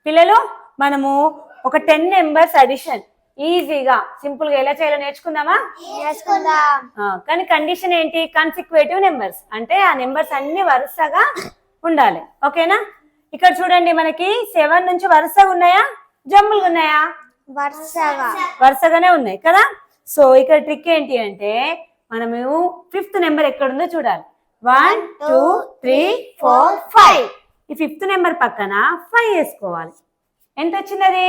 పిల్లలు మనము ఒక 10 నెంబర్స్ అడిషన్ ఈజీగా సింపుల్ గా ఎలా చేయాలో నేర్చుకుందామా? కానీ కండిషన్ ఏంటి? కన్సిక్యూటివ్ నెంబర్స్ అంటే ఆ నెంబర్స్ అన్ని వరుసగా ఉండాలి. ఓకేనా? ఇక్కడ చూడండి, మనకి 7 నుంచి వరుసగా ఉన్నాయా, జంబులుగా ఉన్నాయా? వరుసగానే ఉన్నాయి కదా. సో ఇక్కడ ట్రిక్ ఏంటి అంటే మనము 5th నెంబర్ ఎక్కడుందో చూడాలి. 1 2 3 4 5. ఈ 5th నెంబర్ పక్కన 5 వేసుకోవాలి. ఎంత వచ్చింది అది?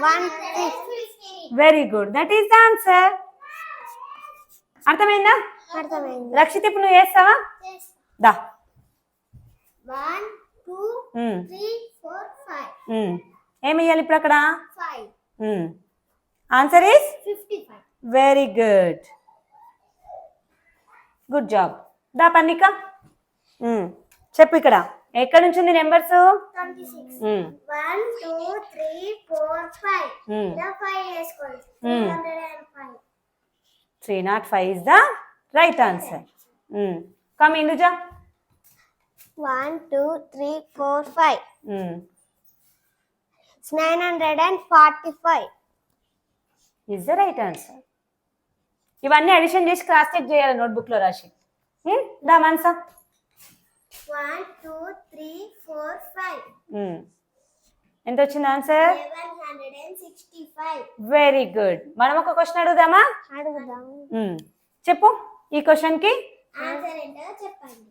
150. Very good, that is the answer. అర్థమైందా? రక్షిత్ ఇప్పుడు నువ్వు వేస్తావా? దా 1 2 3 4 5. ఏమి వేయాలి ఇప్పుడు అక్కడ? 5. Answer is 55. Very good, good job. దా పన్నిక చెప్పు, ఇక్కడ ఎక్కడ నుంచి ఉంది నెంబర్స్? 26. 1 2 3 4 5. ఇలా 5 వేసుకోవాలి. 305. 305 is the right answer. Come Induja. 1 2 3 4 5. It's 945 is the right answer. ఇవన్నీ అడిషన్ చేసి క్రాస్ చెక్ చేయాలి నోట్బుక్ లో రాసి. దా మనసా 1 2 3 4 5. ఎంత వచ్చింది ఆన్సర్? 1165. Very good. మనం ఒక క్వశ్చన్ అడుగుదామా? అడుగుదాం. చెప్పు, ఈ క్వశ్చన్ కి ఆన్సర్ ఏంటో చెప్పండి.